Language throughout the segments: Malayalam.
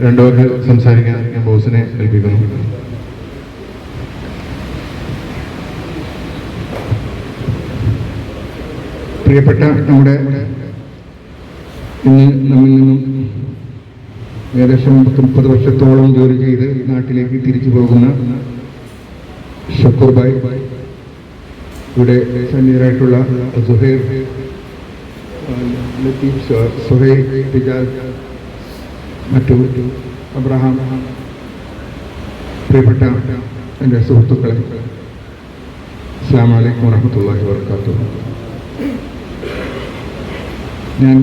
രണ്ടു വാക്ക് സംസാരിക്കാൻ ഞാൻ ബോസിനെ ഏൽപ്പിക്കുന്നു. പ്രിയപ്പെട്ട നമ്മുടെ ഇന്ന് നമ്മിൽ നിന്നും ഏകദേശം 30 വർഷത്തോളം ജോലി ചെയ്ത് നാട്ടിലേക്ക് തിരിച്ചു പോകുന്ന ഷക്കൂർ ഭായ്, ഇവിടെ സന്നിധരായിട്ടുള്ള സുഹൈർ, ലത്തീഫ്, സുഹൈർ, ഫിജാസ്, മറ്റു അബ്രഹാം, പ്രിയപ്പെട്ട എൻ്റെ സുഹൃത്തുക്കളെ, അസ്സലാമു അലൈക്കും വറഹ്മത്തുള്ളാഹി വബറകാതുഹു. ഞാൻ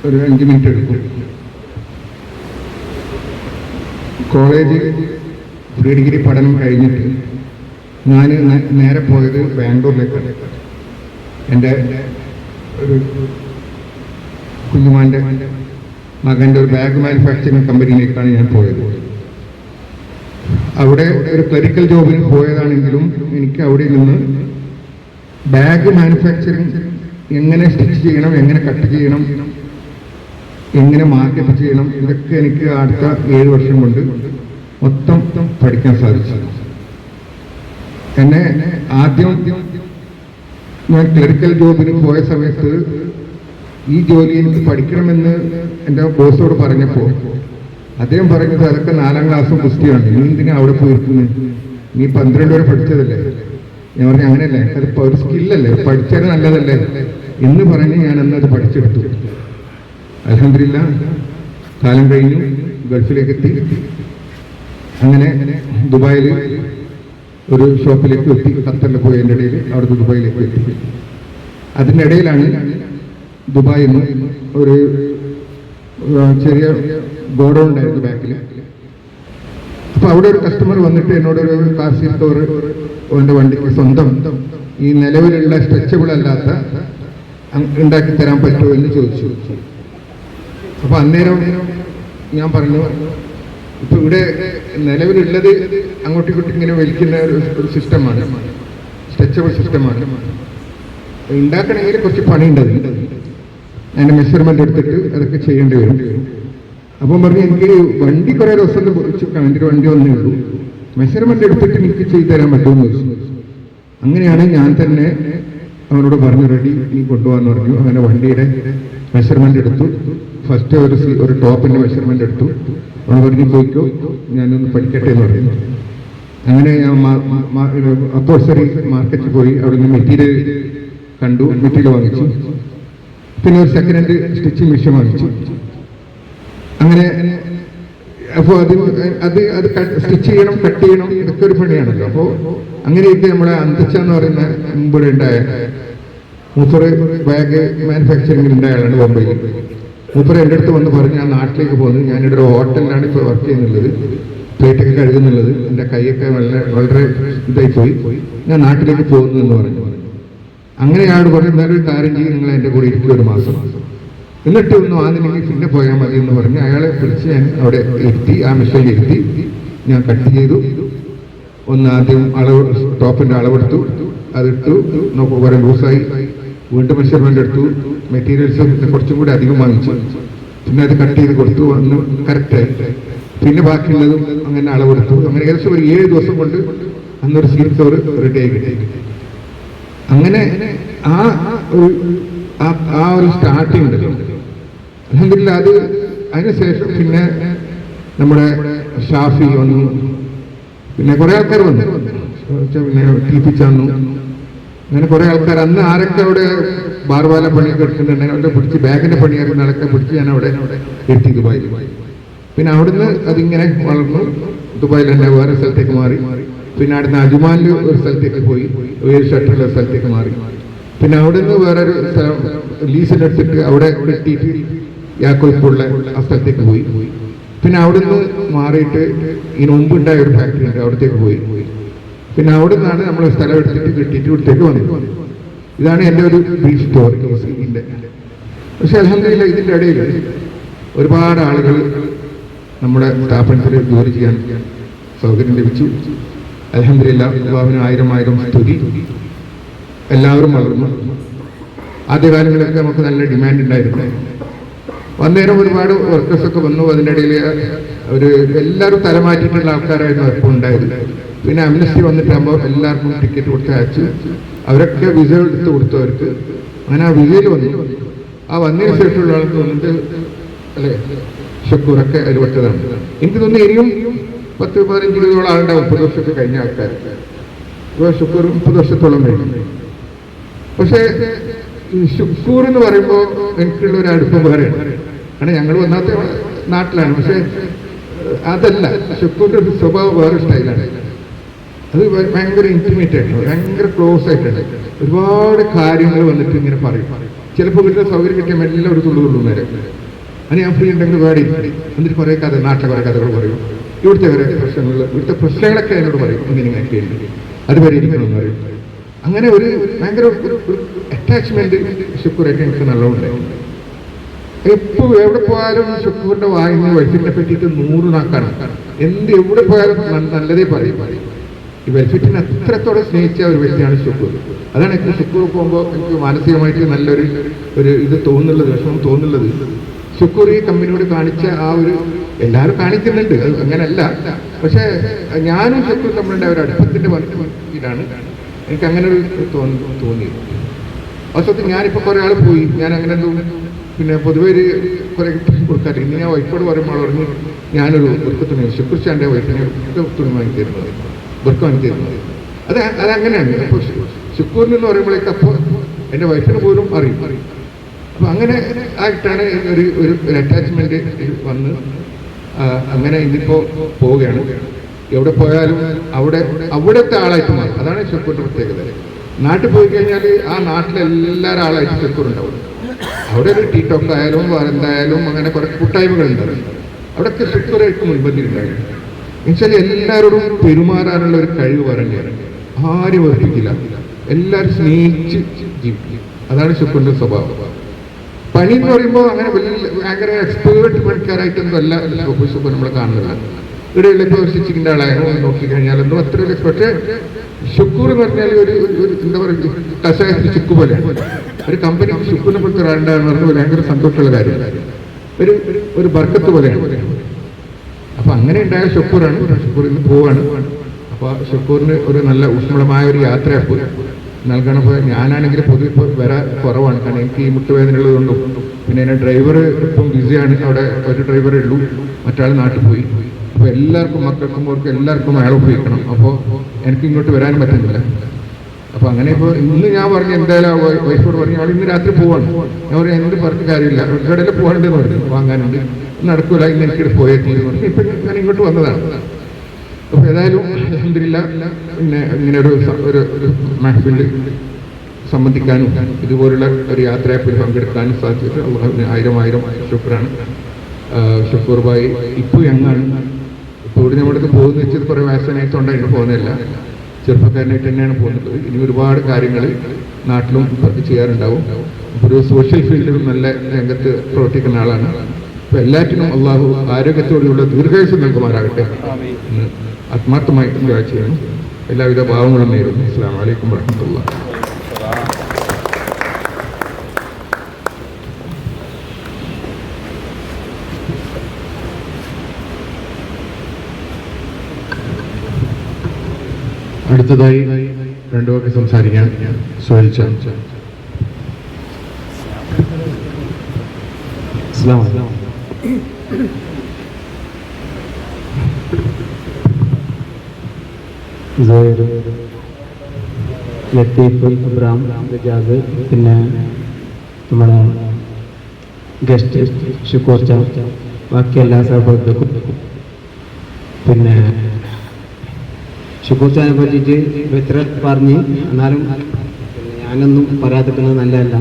ഒരു 5 മിനിറ്റ് എടുക്കും. കോളേജ് പ്രീ ഡിഗ്രി പഠനം കഴിഞ്ഞിട്ട് ഞാൻ നേരെ പോയത് ബാംഗ്ലൂരിലേക്കാണ്. എൻ്റെ ഒരു കുഞ്ഞുമാൻ്റെ മകൻ്റെ ഒരു ബാഗ് മാനുഫാക്ചറിങ് കമ്പനിയിലേക്കാണ് ഞാൻ പോയത്. അവിടെ ഒരു ക്ലറിക്കൽ ജോബിന് പോയതാണെങ്കിലും എനിക്ക് അവിടെ നിന്ന് ബാഗ് മാനുഫാക്ചറിങ് എങ്ങനെ സ്റ്റിച്ച് ചെയ്യണം, എങ്ങനെ കട്ട് ചെയ്യണം, എങ്ങനെ മാർക്കറ്റ് ചെയ്യണം, ഇതൊക്കെ എനിക്ക് അടുത്ത 7 വർഷം കൊണ്ട് മൊത്തം പഠിക്കാൻ സാധിച്ചു. എന്നെ ആദ്യം ഞാൻ ക്ലറിക്കൽ ജോബിന് പോയ സമയത്ത് ഈ ജോലി എനിക്ക് പഠിക്കണമെന്ന് എൻ്റെ ബോസോട് പറഞ്ഞപ്പോൾ അദ്ദേഹം പറഞ്ഞത്, അതൊക്കെ 4ാം ക്ലാസ്സും പുസ്തകമാണ്, നീ എന്തിനാ അവിടെ പോയിരിക്കുന്നത്, നീ 12 വരെ പഠിച്ചതല്ലേ. ഞാൻ പറഞ്ഞു അങ്ങനെയല്ലേ, അത് ഒരു സ്കില്ലല്ലേ, പഠിച്ചത് നല്ലതല്ലേ എന്ന് പറഞ്ഞ് ഞാൻ അന്നത് പഠിച്ചെടുത്തു. അൽഹംദുലില്ലാഹ് കാലം കഴിഞ്ഞു, ഗൾഫിലേക്ക് എത്തി. അങ്ങനെ ദുബായിൽ ഒരു ഷോപ്പിലേക്ക് എത്തി. ഖത്തറിൽ പോയതിൻ്റെ ഇടയിൽ അവിടുത്തെ ദുബായിലേക്ക് എത്തി. അതിൻ്റെ ഇടയിലാണ് ദുബായിൽ നിന്ന് ഒരു ചെറിയ ഗോഡൗൺ ഉണ്ടായിരുന്നു ബാക്കിൽ. അപ്പോൾ അവിടെ ഒരു കസ്റ്റമർ വന്നിട്ട് എന്നോടൊരു കാർ സീറ്റ് കവർ എൻ്റെ വണ്ടിക്ക് സ്വന്തം ഈ നിലവിലുള്ള സ്ട്രെച്ചബിൾ അല്ലാത്ത ഉണ്ടാക്കി തരാൻ പറ്റുമോ എന്ന് ചോദിച്ചു. അപ്പോൾ അന്നേരം ഞാൻ പറഞ്ഞു, ഇപ്പൊ ഇവിടെ നിലവിലുള്ളത് അങ്ങോട്ടും ഇങ്ങോട്ടും ഇങ്ങനെ വലിക്കുന്ന ഒരു സിസ്റ്റമാണ്, സ്ട്രെച്ചബിൾ സിസ്റ്റമാണ്. ഉണ്ടാക്കണമെങ്കിൽ കുറച്ച് പണിയുണ്ടത്, അതിൻ്റെ മെഷർമെന്റ് എടുത്തിട്ട് അതൊക്കെ ചെയ്യേണ്ടി വരും. അപ്പം പറഞ്ഞു, എനിക്ക് വണ്ടി കുറേ ദിവസം എൻ്റെ ഒരു വണ്ടി വന്നേ ഉള്ളൂ, മെഷർമെന്റ് എടുത്തിട്ട് എനിക്ക് ചെയ്തു തരാൻ പറ്റുമെന്ന് ചോദിച്ചു. അങ്ങനെയാണ് ഞാൻ തന്നെ അവനോട് പറഞ്ഞു, റെഡി, നീ കൊണ്ടുപോകാന്ന് പറഞ്ഞു. അങ്ങനെ വണ്ടിയുടെ മെഷർമെന്റ് എടുത്തു. ഫസ്റ്റ് ഒരു ടോപ്പിന്റെ മെഷർമെന്റ് എടുത്തു. അവൻ പറഞ്ഞു, പോയിക്കോ, ഞാനൊന്ന് പഠിക്കട്ടെ എന്ന് പറഞ്ഞു. അങ്ങനെ ഞാൻ അപ്പോഴ്സറി മാർക്കറ്റിൽ പോയി അവിടെ നിന്ന് മെറ്റീരിയൽ കണ്ടു, മെറ്റീരിയൽ വാങ്ങിച്ചു. പിന്നെ ഒരു സെക്കൻഡ് ഹാൻഡ് സ്റ്റിച്ചിങ് മെഷീൻ വാങ്ങിച്ചു. അങ്ങനെ അപ്പോൾ അത് സ്റ്റിച്ച് ചെയ്യണം, കട്ട് ചെയ്യണം, ഇതൊക്കെ ഒരു പണിയാണല്ലോ. അപ്പോൾ അങ്ങനെയൊക്കെ നമ്മുടെ അന്തച്ച എന്ന് പറയുന്ന മുമ്പിടെ ഉണ്ടായ മൂപ്പറ് ബാഗ് മാനുഫാക്ചറിംഗിൽ ഉണ്ടായ ആളാണ് ബോംബെയിൽ. മൂപ്പറ് എൻ്റെ അടുത്ത് വന്ന് പറഞ്ഞ്, ഞാൻ നാട്ടിലേക്ക് പോകുന്നു, ഞാനിവിടെ ഒരു ഹോട്ടലിലാണ് ഇപ്പോൾ വർക്ക് ചെയ്യുന്നുള്ളത്, പ്ലേറ്റൊക്കെ കഴുകുന്നുള്ളത്, എൻ്റെ കൈയൊക്കെ വളരെ ഇതായിപ്പോയി, ഞാൻ നാട്ടിലേക്ക് പോകുന്നു എന്ന് പറഞ്ഞു. അങ്ങനെ അയാൾ പറഞ്ഞു, എന്നാലും ഒരു കാര്യം ചെയ്യും, നിങ്ങൾ എൻ്റെ കൂടെ ഇരിക്കും 1 മാസം, എന്നിട്ട് ഒന്നും ആദ്യം പിന്നെ പോയാൽ മതി എന്ന് പറഞ്ഞ് അയാളെ വിളിച്ച് ഞാൻ അവിടെ ഇരുത്തി, ആ മെഷീനിൽ ഇരുത്തി ഞാൻ കട്ട് ചെയ്തു. ഒന്ന് ആദ്യം ടോപ്പിൻ്റെ അളവെടുത്തു, അതിട്ടു, നോക്കൂ കുറെ ലൂസായി, വീണ്ടും മെഷർമെന്റ് എടുത്തു, മെറ്റീരിയൽസ് കുറച്ചും കൂടി അധികം വാങ്ങിച്ചു. പിന്നെ അത് കട്ട് ചെയ്ത് കൊടുത്തു, ഒന്ന് കറക്റ്റായി. പിന്നെ ബാക്കിയുള്ളതും അങ്ങനെ അളവെടുത്തു. അങ്ങനെ ഏകദേശം ഒരു 7 ദിവസം കൊണ്ട് അന്നൊരു സീറ്റ് കവർ റെഡി ആയി കിട്ടി. അങ്ങനെ ആ ഒരു സ്റ്റാർട്ടിങ് ഉണ്ടല്ലോ, അൽഹംദുലില്ലാഹ്. അത് അതിനുശേഷം പിന്നെ നമ്മുടെ ഷാഫി വന്നു, പിന്നെ കുറെ ആൾക്കാർ വന്നു, പിന്നെ ടീപ്പിച്ചു. അങ്ങനെ കുറെ ആൾക്കാർ, അന്ന് ആരൊക്കെ അവിടെ ബാർവാല പണിയൊക്കെ എടുക്കുന്നുണ്ടെങ്കിൽ അവിടെ പിടിച്ച്, ബാഗിന്റെ പണിയാക്കുന്ന ആളൊക്കെ പിടിച്ച് ഞാൻ അവിടെ എത്തി ദുബായിൽ. പിന്നെ അവിടുന്ന് അതിങ്ങനെ വളർന്നു, ദുബായിൽ തന്നെ വേറെ സ്ഥലത്തേക്ക് മാറി. പിന്നെ അവിടുന്ന് അജ്മാനിൽ ഒരു സ്ഥലത്തേക്ക് പോയി, 7 ഷട്ടറുള്ള സ്ഥലത്തേക്ക് മാറി. പിന്നെ അവിടുന്ന് വേറൊരു സ്ഥലം ലീസിനെടുത്തിട്ട് അവിടെ എത്തിയിട്ട് യാക്കോയിപ്പുള്ള ആ സ്ഥലത്തേക്ക് പോയി. പിന്നെ അവിടുന്ന് മാറിയിട്ട് ഇതിന് മുമ്പുണ്ടായ ഒരു ഫാക്ടറി ഉണ്ട്, അവിടത്തേക്ക് പോയി. പിന്നെ അവിടെ നിന്നാണ് നമ്മൾ സ്ഥലം എടുത്തിട്ട് കിട്ടിയിട്ട് ഇവിടത്തേക്ക് വന്നത്. ഇതാണ് എൻ്റെ ഒരു ബ്രീഫ് സ്റ്റോറി ഇതിൻ്റെ. പക്ഷെ അൽഹംദുലില്ലാഹ് ഇതിൻ്റെ ഇടയിൽ ഒരുപാട് ആളുകൾ നമ്മുടെ സ്ഥാപനത്തിൽ ജോലി ചെയ്യാൻ സൗകര്യം ലഭിച്ചു. അൽഹംദുലില്ലാഹ്, അല്ലാഹുവിന് 1000 സ്തുതി. എല്ലാവരും വളർന്നു. ആദ്യകാലങ്ങളിലൊക്കെ നമുക്ക് നല്ല ഡിമാൻഡ് ഉണ്ടായിരുന്നു. വന്നേരം ഒരുപാട് വർക്കേഴ്സൊക്കെ വന്നു. അതിൻ്റെ ഇടയിൽ ഒരു എല്ലാവരും തലമാറ്റിയിട്ടുള്ള ആൾക്കാരായിരുന്നു ഇപ്പോൾ ഉണ്ടായത്. പിന്നെ അംനസ്റ്റി വന്നിട്ടാകുമ്പോൾ എല്ലാവർക്കും ടിക്കറ്റ് കൊടുത്ത് അയച്ചു. അവരൊക്കെ വിസ എടുത്ത് കൊടുത്തു അവർക്ക്. അങ്ങനെ ആ വിസയിൽ വന്നു. ആ വന്നതിന് ശേഷമുള്ള ആൾക്ക് തോന്നുന്നത് അല്ലേ ഷുക്കൂറൊക്കെ അതിൽ പെട്ടതാണ്. എനിക്ക് തോന്നുന്നു ഇനിയും 10-15-20 ആളുടെ 30 വർഷമൊക്കെ കഴിഞ്ഞ ആൾക്കാർ. ഇപ്പോൾ ഷുക്കൂർ 30 വർഷത്തോളം കഴിഞ്ഞു. പക്ഷേ ഈ ഷുക്കൂർ എന്ന് പറയുമ്പോൾ എനിക്കുള്ള ഒരു അടുപ്പം വേറെയാണ്. കാരണം ഞങ്ങൾ ഒന്നാമത്തെ നാട്ടിലാണ്. പക്ഷേ അതല്ല, ഷുക്കൂറിൻ്റെ ഒരു സ്വഭാവം വേറെ സ്റ്റൈലാണ്. അത് ഭയങ്കര ഇൻറ്റിമേറ്റ് ആയിട്ടുണ്ട്, ഭയങ്കര ക്ലോസ് ആയിട്ടുണ്ട്. ഒരുപാട് കാര്യങ്ങൾ വന്നിട്ട് ഇങ്ങനെ പറയും. ചിലപ്പോൾ വീട്ടിലെ സൗകര്യം കിട്ടിയ എല്ലാം ഒരു തുള്ളു നേരം അത് ഞാൻ ഫ്രീ ഉണ്ടെങ്കിൽ വേടി എന്നിട്ട് കുറേ കഥ, നാട്ടിലെ കുറേ കഥകൾ പറയും. ഇവിടുത്തെ കുറേ പ്രശ്നങ്ങൾ, ഇവിടുത്തെ പ്രശ്നങ്ങളൊക്കെ എന്നോട് പറയും. ഇങ്ങനെയൊക്കെ ഉണ്ട്, അത് പരിഹരിക്കണമെന്ന് പറയും. അങ്ങനെ ഒരു ഭയങ്കര അറ്റാച്ച്മെന്റ് ഷുക്കൂറൊക്കെ എനിക്ക് നല്ലോണം. എപ്പോൾ എവിടെ പോയാലും ഷുക്കൂറിന്റെ വായിന്ന് വെൽഫിറ്റിനെ പറ്റിയിട്ട് 100 നാക്കാണ്. എവിടെ പോയാലും നല്ലതേ പറയും. ഈ വെൽഫിറ്റിനെ അത്രത്തോടെ സ്നേഹിച്ച ഒരു വ്യക്തിയാണ് ഷുക്കൂർ. അതാണ് എനിക്ക് ഷുക്കൂർ പോകുമ്പോൾ എനിക്ക് മാനസികമായിട്ട് നല്ലൊരു ഇത് തോന്നുന്നുള്ളത്, വിഷമം തോന്നുന്നുള്ളത്. ഷുക്കൂർ ഈ കമ്പനിയോട് കാണിച്ച ആ ഒരു, എല്ലാവരും കാണിക്കുന്നുണ്ട്, അത് അങ്ങനെയല്ല. പക്ഷേ ഞാനും ഷുക്കൂർ തമ്മിലുള്ള ഒരു അടുപ്പത്തിന്റെ ഇതാണ് എനിക്ക് അങ്ങനെ ഒരു തോന്നിയത്. വാസ്തവത്തിൽ ഞാനിപ്പോൾ കുറേ ആൾ പോയി, ഞാൻ അങ്ങനെ പിന്നെ പൊതുവെ ഒരു കുറേ കൊടുക്കാറില്ല. ഇന്ന് ഞാൻ വൈഫോട് പറയുമ്പോൾ പറഞ്ഞ് ഞാനൊരു വൃക്ക തുണി ഷുക്കൂർ ചാൻ്റെ വൈഫിനെ തുണി വാങ്ങി തരുന്നത്, വൃക്ക വാങ്ങി തരുന്നത്. അതങ്ങനെയാണ്. അപ്പോൾ ഷുക്കൂറിന് എന്ന് പറയുമ്പോഴേക്ക് അപ്പോൾ എൻ്റെ വൈഫിന് പോലും അറിയും. അപ്പം അങ്ങനെ ആയിട്ടാണ് ഒരു അറ്റാച്ച്മെന്റ് വന്ന് അങ്ങനെ ഇന്നിപ്പോൾ പോവുകയാണ്. എവിടെ പോയാലും അവിടുത്തെ ആളായിട്ട് മാറും. അതാണ് ഷുക്കൂറിന്റെ പ്രത്യേകത. നാട്ടിൽ പോയി കഴിഞ്ഞാൽ ആ നാട്ടിലെല്ലാവരും ആളായിട്ട് ഷുക്കൂർ ഉണ്ടാവും. അവിടെ ഒരു ടീ ടോക്ക് ആയാലും എന്തായാലും അങ്ങനെ കുറേ കൂട്ടായ്മകളുണ്ടാവും. അവിടെയൊക്കെ ഷുക്കൂറായിട്ട് മുൻപന്തിരുണ്ടായിരുന്നു. എന്നുവെച്ചാൽ എല്ലാവരോടും പെരുമാറാനുള്ള ഒരു കഴിവ് പറഞ്ഞാൽ ആരും വർദ്ധിക്കില്ല, എല്ലാവരും സ്നേഹിച്ച് ജീവിക്കും. അതാണ് ഷുക്കൂറിന്റെ സ്വഭാവം. പണി എന്ന് പറയുമ്പോൾ അങ്ങനെ ഭയങ്കര എക്സ്പേർട്ട് പണിക്കാരായിട്ടൊന്നും അല്ല ഷുക്കൂർ നമ്മൾ കാണുന്നില്ല. ഇവിടെയുള്ള ഇപ്പോൾ സ്റ്റിച്ചിങ്ങിൻ്റെ ആളായാലും നോക്കിക്കഴിഞ്ഞാൽ ഒന്നും അത്ര ഒരു, പക്ഷേ ഷുക്കൂർ എന്ന് പറഞ്ഞാൽ ഒരു എന്താ പറയുക, കഷായത്തിൽ ചുക്ക് പോലെയാണ്. ഒരു കമ്പനിക്ക് ഷുക്കൂറിനെ കുറിച്ച് ഒരാളുണ്ടാകുന്ന പറഞ്ഞാൽ ഭയങ്കര സന്തോഷമുള്ള കാര്യം, ഒരു ബർക്കത്ത് പോലെയാണ്. അപ്പൊ അങ്ങനെ ഉണ്ടായ ഷുക്കൂറാണ്. ഷുക്കൂർ ഇന്ന് പോവാണ്. അപ്പൊ ഷുക്കൂറിന് ഒരു നല്ല ഊഷ്മളമായ ഒരു യാത്രയാപ്പോൾ നൽകണം. അപ്പോൾ ഞാനാണെങ്കിൽ പൊതുവെ ഇപ്പോൾ വരാൻ കുറവാണ്, കാരണം എനിക്ക് ഈ മുട്ടുവേദനയുള്ളതുകൊണ്ടും പിന്നെ എൻ്റെ ഡ്രൈവർ ഇപ്പം ബിസിയാണ്. അവിടെ ഒരു ഡ്രൈവറേ ഉള്ളൂ, മറ്റാൾ നാട്ടിൽ പോയി. അപ്പോൾ എല്ലാവർക്കും മക്കൾക്കും അവർക്ക് എല്ലാവർക്കും അയാൾ ഉപയോഗിക്കണം. അപ്പോൾ എനിക്ക് ഇങ്ങോട്ട് വരാനും പറ്റുന്നില്ല. അപ്പോൾ അങ്ങനെ ഇപ്പോൾ ഇന്ന് ഞാൻ പറഞ്ഞു, എന്തായാലും വൈഫോട് പറഞ്ഞു അവൾ ഇന്ന് രാത്രി പോവാണ്. ഞാൻ പറഞ്ഞു എന്ത് പറഞ്ഞ കാര്യമില്ല, ഇവിടെയിൽ പോകാനുണ്ടെന്ന് പറഞ്ഞു, വാങ്ങാനുണ്ട്, നടക്കൂല, ഇന്ന് എനിക്കിടെ പോയെത്തിയെന്ന് പറഞ്ഞു. ഇപ്പം ഞാൻ ഇങ്ങോട്ട് വന്നതാണ്. അപ്പോൾ ഏതായാലും അൽഹംദുലില്ലാ പിന്നെ ഇങ്ങനെ ഒരു മഹ്ഫിലിൽ സംബന്ധിക്കാനും ഇതുപോലുള്ള ഒരു യാത്രയിൽ പങ്കെടുക്കാനും സാധിച്ചിട്ട് അള്ളാഹുവിന് 1000 ശുക്രാണ്. ഷുക്കൂർ ഭായി ഇപ്പോൾ യങ്ങാണ്. ഇപ്പോൾ ഇവിടെ നമ്മുടെ പോകുന്ന വെച്ചത് കുറേ വയസ്സനായിട്ടൊണ്ടായിട്ട് പോകുന്നില്ല, ചെറുപ്പക്കാരനായിട്ട് തന്നെയാണ് പോകുന്നത്. ഇനി ഒരുപാട് കാര്യങ്ങൾ നാട്ടിലും ചെയ്യാറുണ്ടാവും. ഒരു സോഷ്യൽ ഫീൽഡിലും നല്ല രംഗത്ത് പ്രവർത്തിക്കുന്ന ആളാണ്. അപ്പോൾ എല്ലാറ്റിനും അള്ളാഹു ആരോഗ്യത്തോടെയുള്ള ദീർഘായുസ്സം നൽകുമാറാകട്ടെ എന്ന് ആത്മാർത്ഥമായി ദുആ ചെയ്യുന്നു. എല്ലാവിധ ഭാവങ്ങളും നേരുന്നു. അസ്സലാമു അലൈക്കും വറഹ്മത്തുള്ളാഹി. അടുത്തതായി 2 വാക്ക് സംസാരിക്കാൻ സ്വാഗതിച്ച ലത്തീഫ്, ഇബ്രാം, ഗജാദ്, പിന്നെ നമ്മുടെ ഗസ്റ്റ് ഷുക്കൂർ ചാ, ബാക്കി എല്ലാ സഹപ്രവർത്തകർക്കും. പിന്നെ ഷുക്കൂർ ചാനെ പറ്റിയിട്ട് ഇത്ര പറഞ്ഞ്, എന്നാലും ഞാനൊന്നും പറയാതിരിക്കുന്നത് നല്ലതല്ല.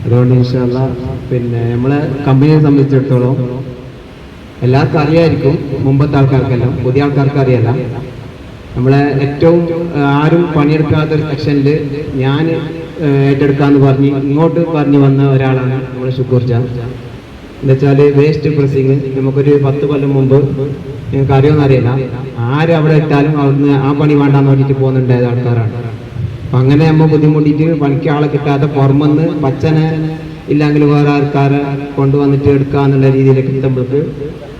അതുകൊണ്ട് ഇൻഷാ അല്ലാഹ് പിന്നെ നമ്മളെ കമ്പനിയെ സംബന്ധിച്ചിടത്തോളം എല്ലാവർക്കും അറിയായിരിക്കും, മുമ്പത്തെ ആൾക്കാർക്കെല്ലാം, പുതിയ ആൾക്കാർക്ക് അറിയാല്ല. നമ്മളെ ഏറ്റവും ആരും പണിയെടുക്കാത്തൊരു സെക്ഷനിൽ ഞാൻ ഏറ്റെടുക്കാമെന്ന് പറഞ്ഞ് ഇങ്ങോട്ട് പറഞ്ഞു വന്ന ഒരാളാണ് നമ്മുടെ ഷുക്കൂർ ചാ. എന്നുവെച്ചാൽ വേസ്റ്റ് പ്രസിങ് നമുക്കൊരു 10 കൊല്ലം മുമ്പ് നിങ്ങൾക്ക് അറിയുമെന്നറിയില്ല, ആരവിടെ ഇട്ടാലും അവിടുന്ന് ആ പണി വേണ്ടാന്ന് പറഞ്ഞിട്ട് പോകുന്നുണ്ടായത് ആൾക്കാരാണ്. അപ്പം അങ്ങനെ നമ്മൾ ബുദ്ധിമുട്ടിയിട്ട് പണിക്ക് ആളെ കിട്ടാതെ പുറമെന്ന് പച്ചനെ ഇല്ലെങ്കിൽ വേറെ ആൾക്കാരെ കൊണ്ടുവന്നിട്ട് എടുക്കുക എന്നുള്ള രീതിയിലേക്ക് എത്തുമ്പോഴേക്ക്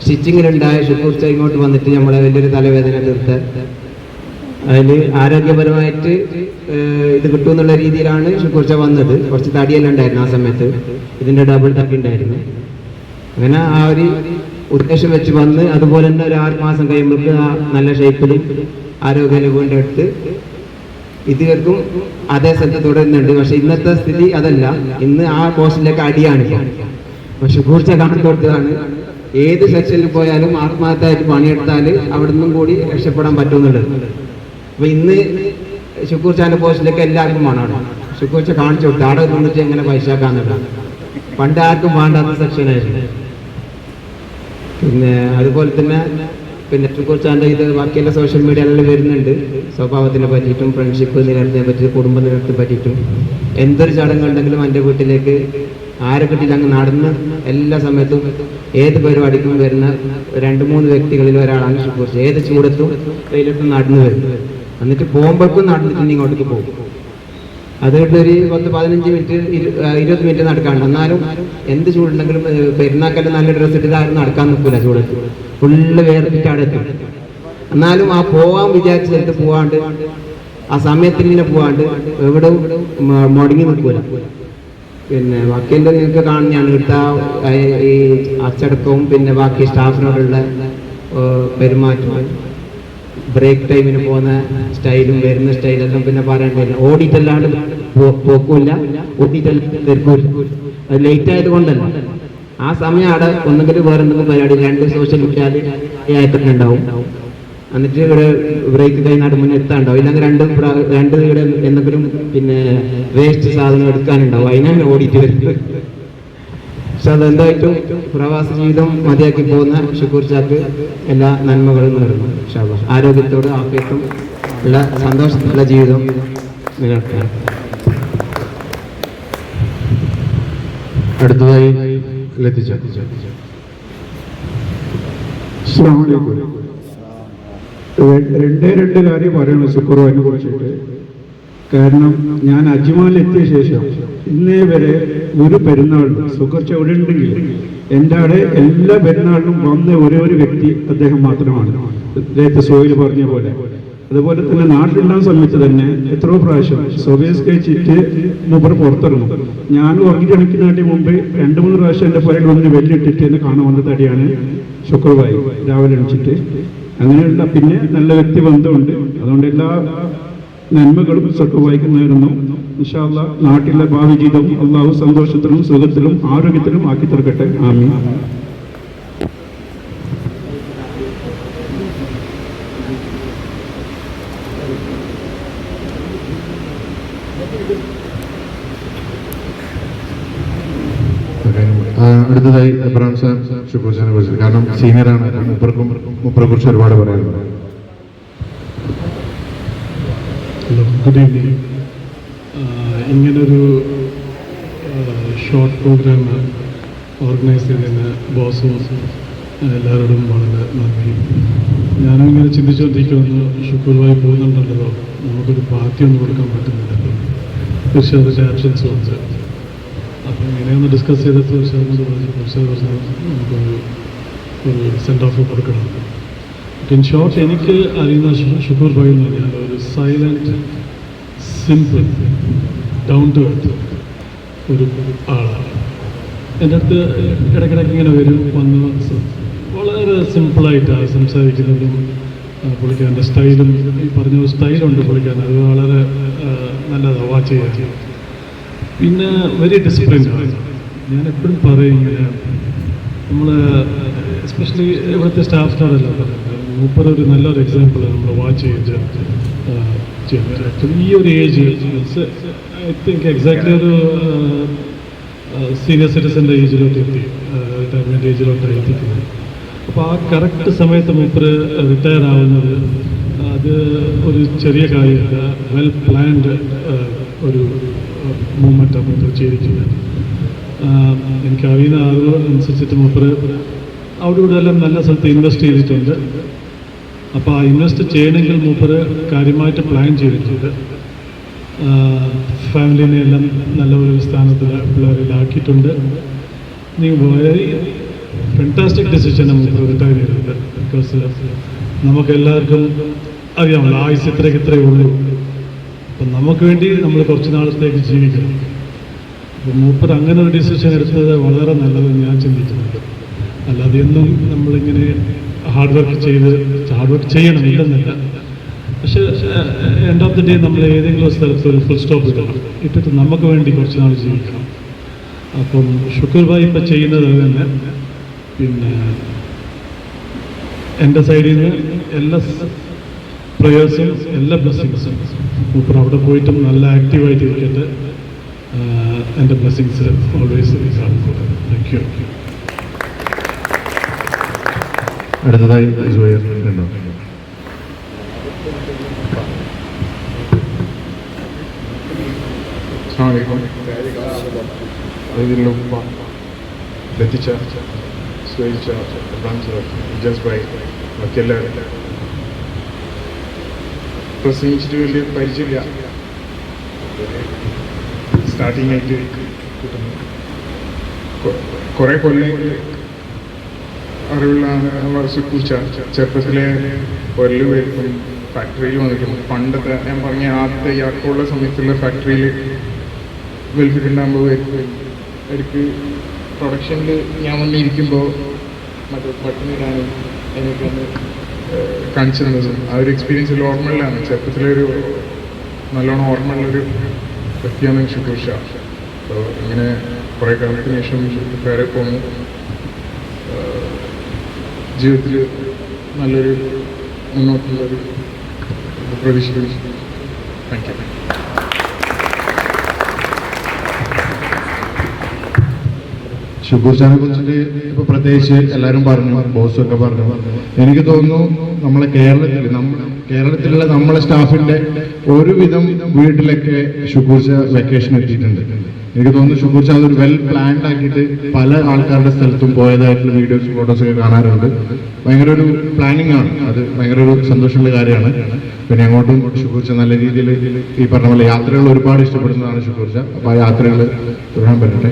സ്റ്റിച്ചിങ്ങിലുണ്ടായ ഷുക്കൂർച്ച ഇങ്ങോട്ട് വന്നിട്ട് നമ്മളെ വലിയൊരു തലവേദന തീർത്ത് അതിൽ ആരോഗ്യപരമായിട്ട് ഇത് കിട്ടുമെന്നുള്ള രീതിയിലാണ് ഷുക്കൂർച്ച വന്നത്. കുറച്ച് തടിയെല്ലാം ഉണ്ടായിരുന്നു ആ സമയത്ത്, ഇതിൻ്റെ ഡബിൾ തടി ഉണ്ടായിരുന്നു. അങ്ങനെ ആ ഒരു ഉദ്ദേശം വെച്ച് വന്ന് അതുപോലെ തന്നെ ഒരു 6 മാസം കഴിയുമ്പോഴേക്ക് ആ നല്ല ഷേപ്പിലും ആരോഗ്യം കൊണ്ടെടുത്ത് ഇതുവർക്കും അതേ സ്ഥലത്ത് തുടരുന്നുണ്ട്. പക്ഷെ ഇന്നത്തെ സ്ഥിതി അതല്ല. ഇന്ന് ആ പോസ്റ്റിലേക്ക് അടിയാണ്. പക്ഷെ ഷുക്കൂർച്ച കാണത്തോടത്താണ് ഏത് സെക്ഷനിൽ പോയാലും ആത്മാർത്ഥമായിട്ട് പണിയെടുത്താൽ അവിടെ നിന്നും കൂടി രക്ഷപ്പെടാൻ പറ്റുമെന്നുള്ളത്. അപ്പൊ ഇന്ന് ഷുക്കൂർച്ചാന്റെ പോസ്റ്റിലേക്ക് എല്ലാവർക്കും വേണം. ഷുക്കൂർച്ച കാണിച്ചു കൊടുത്തു അവിടെ നിന്നിട്ട് എങ്ങനെ പൈസ ആക്കാന്നുള്ളത്. പണ്ട് ആർക്കും വേണ്ടാത്ത സെക്ഷനായിരുന്നു. പിന്നെ അതുപോലെ തന്നെ ഷുക്കൂർച്ചാന്റെ ഇത് ബാക്കിയുള്ള സോഷ്യൽ മീഡിയകളിൽ വരുന്നുണ്ട്. സ്വഭാവത്തിനെ പറ്റിയിട്ടും ഫ്രണ്ട്ഷിപ്പ് നിലനിർത്തിനെ പറ്റിയിട്ടും കുടുംബ നിലനിർത്തിനെ പറ്റിയിട്ടും എന്തൊരു ചടങ്ങുണ്ടെങ്കിലും എൻ്റെ വീട്ടിലേക്ക് ആരെ കിട്ടിയില്ല അങ്ങ് നടന്ന് എല്ലാ സമയത്തും ഏത് പരിപാടിക്കും വരുന്ന 2-3 വ്യക്തികളിൽ ഒരാളാണ് ഷുക്കൂർച്ച. ഏത് ചൂടത്തും വെയിലത്തും നടന്നു വരും. എന്നിട്ട് പോകുമ്പോഴേക്കും നടന്നിട്ട് ഇങ്ങോട്ടേക്ക് പോകും. അതുകൊണ്ട് ഒരു 10-15 മിനിറ്റ് 20 മിനിറ്റ് നടക്കാണ്ട്. എന്നാലും എന്ത് ചൂടുണ്ടെങ്കിലും പെരുന്നാക്കെല്ലാം നല്ല ഡ്രസ്സ് ഇട്ടിട്ട് ആരും നടക്കാൻ നിൽക്കില്ല. ചൂടത്ത് ഫുള്ള് വേർത്തിട്ട് അവിടെ എത്തും. എന്നാലും ആ പോവാൻ വിചാരിച്ച സ്ഥലത്ത് പോവാണ്ട് ആ സമയത്തിൽ ഇങ്ങനെ പോവാണ്ട് എവിടെ മുടങ്ങി നിൽക്കൂല. പിന്നെ ബാക്കിയെല്ലാം നിങ്ങൾക്ക് കാണുന്നതാണ് ഇവിടുത്തെ ഈ അച്ചടക്കവും പിന്നെ ബാക്കി സ്റ്റാഫിനോടുള്ള പെരുമാറ്റവും ബ്രേക്ക് ടൈമിന് പോകുന്ന സ്റ്റൈലും വരുന്ന സ്റ്റൈലെല്ലാം പിന്നെ പറയണ്ടില്ല. ഓടിയിട്ടല്ലാണ്ട് പോക്കൂല, ഓടിയിട്ടെല്ലാം തീർക്കൂല. അത് ലേറ്റ് ആയത് കൊണ്ടല്ല. ആ സമയം അവിടെ ഒന്നെങ്കിലും വേറെ എന്തെങ്കിലും പരിപാടി 2 സോഷ്യൽ മീഡിയയിൽ അയക്കുന്നുണ്ടാവും. എന്നിട്ട് ഇവിടെ ബ്രേക്ക് കഴിഞ്ഞാൽ മുന്നേ എത്താണ്ടാവും. ഇല്ലെങ്കിൽ 2 ഇവിടെ എന്തെങ്കിലും പിന്നെ വേസ്റ്റ് സാധനം എടുക്കാനുണ്ടാവും. അതിനാണ് ഓടിയിട്ട് വരുന്നത്. പക്ഷെ അതെന്തായിട്ടും പ്രവാസ ജീവിതം മതിയാക്കി പോകുന്ന ഷുക്കൂർച്ചാക്ക് എല്ലാ നന്മകളും നേരുന്നു. ആരോഗ്യത്തോട് ആഫിയത്തും ഉള്ള സന്തോഷത്തിലുള്ള ജീവിതം നിലനിർത്തുക. അടുത്തതായി ലത്തിച്ച. രണ്ട് കാര്യം പറയണം ശുക്രവാനെ കുറിച്ചിട്ട്. കാരണം ഞാൻ അജ്മാനിലെത്തിയ ശേഷം ഇന്നേ വരെ ഒരു പെരുന്നാളിലും ഷുക്കൂർച്ച ഇവിടെ ഉണ്ടെങ്കിൽ എൻ്റെ അവിടെ എല്ലാ പെരുന്നാളിലും വന്ന ഒരു വ്യക്തി അദ്ദേഹം മാത്രമാണ്. അദ്ദേഹത്തെ സോയിൽ പറഞ്ഞ പോലെ. അതുപോലെ തന്നെ നാട്ടിലുണ്ടാകുന്ന സമയത്ത് തന്നെ എത്രയോ പ്രാവശ്യം സ്വദേശ് കഴിച്ചിട്ട് മൂപ്പർ പുറത്തിറങ്ങും. ഞാൻ ഉറങ്ങിക്കണിക്കുന്നതിന് മുമ്പ് 2-3 പ്രാവശ്യം എൻ്റെ പുരയിൽ വന്ന് വെല്ലിട്ടിട്ട് എന്നെ കാണാൻ വന്ന തടിയാണ് ശുക്രവായി രാവിലെ എണിച്ചിട്ട്. അങ്ങനെയുള്ള പിന്നെ നല്ല വ്യക്തി ബന്ധമുണ്ട്. അതുകൊണ്ട് എല്ലാ നന്മകളും ശുക്രവായിക്ക് നേരുന്നു. ഇൻഷാ അല്ലാഹ് നാട്ടിലെ ഭാവി ജീവിതം അള്ളാഹു സന്തോഷത്തിലും സുഖത്തിലും ആരോഗ്യത്തിലും ആക്കി തീർക്കട്ടെ. ആമീൻ. അടുത്തതായി എബ്രഹാം സാർ ഷുക്കൂർച്ചാനെ കുറിച്ച്, കാരണം സീനിയറാണ്, മുപ്പറെ കുറിച്ച് ഒരുപാട് പറയാനുണ്ട്. Good evening. ഇങ്ങനൊരു ഷോർട്ട് പ്രോഗ്രാം ഓർഗനൈസ് ചെയ്തതിന് ബോസും എല്ലാവരോടും വളരെ നന്ദി. ഞാനും ഇങ്ങനെ ചിന്തിച്ചുകൊണ്ടിരിക്കുന്നു, ഷുക്കൂർവായി പോകുന്നുണ്ടല്ലോ, നമുക്കൊരു പാർട്ടിയൊന്നും കൊടുക്കാൻ പറ്റുന്നില്ലല്ലോ. തീർച്ചയായും അതിൻ്റെ ആബ്സൻസ് ഉണ്ട്. അപ്പോൾ ഇങ്ങനെയൊന്ന് ഡിസ്കസ് ചെയ്തിട്ട് തീർച്ചയായും നമുക്കൊരു സെൻഡ് ഓഫ് കൊടുക്കണം. ഇൻ ഷോർട്ട് എനിക്ക് അറിയുന്ന ഷുക്കൂർ ഭായി എന്ന് പറഞ്ഞാൽ ഒരു silent, simple, down to earth ഒരു ആളാണ്. എൻ്റെ അടുത്ത് ഇടയ്ക്കിടയ്ക്ക് ഇങ്ങനെ വരും, വന്ന് വളരെ സിമ്പിളായിട്ടാണ് സംസാരിക്കുന്നതും. പുള്ളിക്കാൻ എൻ്റെ സ്റ്റൈലും ഈ പറഞ്ഞ ഒരു സ്റ്റൈലുണ്ട് പുള്ളിക്കാൻ, അത് വളരെ നല്ലതാണ് വാച്ച് ചെയ്യാൻ. പിന്നെ വെരി ഡിസിപ്ലിൻഡ്. ഞാൻ എപ്പോഴും പറയും ഇങ്ങനെ നമ്മൾ എസ്പെഷ്യലി ഇവിടുത്തെ സ്റ്റാഫിനോടല്ല പറയുന്നത്, മൂപ്പർ ഒരു നല്ലൊരു എക്സാമ്പിളാണ് നമ്മൾ വാച്ച് ചെയ്യുന്നത്. ആക്ച്വലി ഈ ഒരു ഏജ് ഐ തിങ്ക് എക്സാക്ട്ലി ഒരു സീനിയർ സിറ്റിസൻ്റെ ഏജിലോട്ട് എത്തി, റിട്ടയർമെൻറ്റ് ഏജിലോട്ടാണ് എത്തിക്കുന്നത്. അപ്പോൾ ആ കറക്റ്റ് സമയത്ത് മൂപ്പർ റിട്ടയർ ആവുന്നത് അത് ഒരു ചെറിയ കാര്യമല്ല. വെൽ പ്ലാൻഡ് ഒരു മൂവ്മെൻറ്റാണ് മൂപ്പർ ചെയ്തിരിക്കുന്നത്. എനിക്കറിയുന്ന അറിവനുസരിച്ചിട്ട് മൂപ്പർ അവിടെ ഇവിടെ എല്ലാം നല്ല സ്ഥലത്ത് ഇൻവെസ്റ്റ് ചെയ്തിട്ടുണ്ട്. അപ്പോൾ ആ ഇൻവെസ്റ്റ് ചെയ്യണമെങ്കിൽ മൂപ്പർ കാര്യമായിട്ട് പ്ലാൻ ചെയ്തിട്ടുണ്ട്. ഫാമിലിനെ എല്ലാം നല്ല ഒരു സ്ഥാനത്തിൽ പിള്ളേരിലാക്കിയിട്ടുണ്ട്. വളരെ ഫെൻറ്റാസ്റ്റിക് ഡിസിഷൻ നമുക്ക് റിട്ടയർ ചെയ്തത്. ബിക്കോസ് നമുക്കെല്ലാവർക്കും അറിയാമല്ലോ ആയുസ് ഇത്രയേ ഉള്ളൂ. അപ്പം നമുക്ക് വേണ്ടി നമ്മൾ കുറച്ച് നാളത്തേക്ക് ജീവിക്കണം. അപ്പം മൂപ്പർ അങ്ങനെ ഒരു ഡിസിഷൻ എടുത്തത് വളരെ നല്ലതെന്ന് ഞാൻ ചിന്തിക്കുന്നുണ്ട്. അല്ലാതെ എന്നും നമ്മളിങ്ങനെ ഹാർഡ് വർക്ക് ചെയ്യണം ഇല്ലെന്നില്ല. പക്ഷെ എൻഡ് ഓഫ് ദി ഡേ നമ്മൾ ഏതെങ്കിലും ഒരു സ്ഥലത്ത് ഒരു ഫുൾ സ്റ്റോപ്പ് ഇടണം. ഇട്ടിട്ട് നമുക്ക് വേണ്ടി കുറച്ച് നാൾ ജീവിക്കണം. അപ്പം ഷുക്കൂർ ഭായ് ഇപ്പം ചെയ്യുന്നത് തന്നെ. പിന്നെ എൻ്റെ സൈഡിൽ നിന്ന് എല്ലാ പ്രേയേഴ്സും എല്ലാ ബ്ലെസ്സിങ്സും മൂപ്പർ അവിടെ പോയിട്ടും നല്ല ആക്റ്റീവായിട്ട് ഇരിക്കട്ടെ. എൻ്റെ ബ്ലെസ്സിങ്സ് ഓൾവേസ് കാണുന്നത്. Thank you. അടുത്തതായി ജുവൈർ ഉണ്ടോ? ഇതിലുള്ള ഉപ്പ ലത്തിച്ച സ്വയിച്ച ബ്രാഞ്ച് ജസ് ബൈ ബാക്കിയെല്ലാവരും പ്രസംഗിച്ചിട്ട് വലിയ പരിചയമില്ല. സ്റ്റാർട്ടിങ് ആയിട്ട് കിട്ടുന്നു. കുറേ കൊല്ലങ്ങൾ അറിവുള്ള സുക്കൂച്ച ചെറുപ്പത്തിലെ വലിയ പേർക്കും ഫാക്ടറിയിൽ വന്നിട്ടുണ്ട്. പണ്ടത്തെ ഞാൻ പറഞ്ഞ ആദ്യത്തെ യാത്രയുള്ള സമയത്തുള്ള ഫാക്ടറിയിൽ വെൽഫിട്ടുണ്ടാകുമ്പോൾ എനിക്ക് പ്രൊഡക്ഷനിൽ ഞാൻ വന്നിരിക്കുമ്പോൾ മറ്റേ ബട്ടണിടാനും എനിക്ക് ഒന്ന് കാണിച്ചു തന്നതും ആ ഒരു എക്സ്പീരിയൻസിൽ ഓർമ്മയിലാണ്. ചെറുപ്പത്തിലൊരു നല്ലോണം ഓർമ്മയുള്ളൊരു വ്യക്തിയാണ് ഷുക്കൂർ ഷാ. അപ്പോൾ ഇങ്ങനെ കുറേ കാലത്തിന് ശേഷം വേറെ പോന്നു. ജീവിതത്തിൽ നല്ലൊരു മുന്നോട്ടുള്ളൊരു പ്രതീക്ഷിക്കുന്നു. Thank you. ഷുക്കൂർ ഖാനെ കുറിച്ചിട്ട് ഇപ്പൊ പ്രത്യേകിച്ച് എല്ലാവരും പറഞ്ഞു, ബോസൊക്കെ പറഞ്ഞു. എനിക്ക് തോന്നുന്നു കേരളത്തിലുള്ള നമ്മളെ സ്റ്റാഫിന്റെ ഒരുവിധം വീട്ടിലൊക്കെ ഷുക്കൂർ ഖാ വെക്കേഷൻ എത്തിയിട്ടുണ്ട്. എനിക്ക് തോന്നുന്നു ഷുക്കൂർ ഖാ അതൊരു വെൽ പ്ലാൻഡ് ആക്കിയിട്ട് പല ആൾക്കാരുടെ സ്ഥലത്തും പോയതായിട്ടുള്ള വീഡിയോസ് ഫോട്ടോസ് ഒക്കെ കാണാറുണ്ട്. ഭയങ്കര ഒരു പ്ലാനിങ് ആണ്. അത് ഭയങ്കര ഒരു സന്തോഷമുള്ള കാര്യമാണ്. പിന്നെ അങ്ങോട്ടും ഷുക്കൂർ ഖാ നല്ല രീതിയിൽ ഈ പറഞ്ഞ പോലെ യാത്രകൾ ഒരുപാട് ഇഷ്ടപ്പെടുന്നതാണ് ഷുക്കൂർ ഖാ. അപ്പൊ ആ യാത്രകൾ തുടരാൻ പറ്റട്ടെ.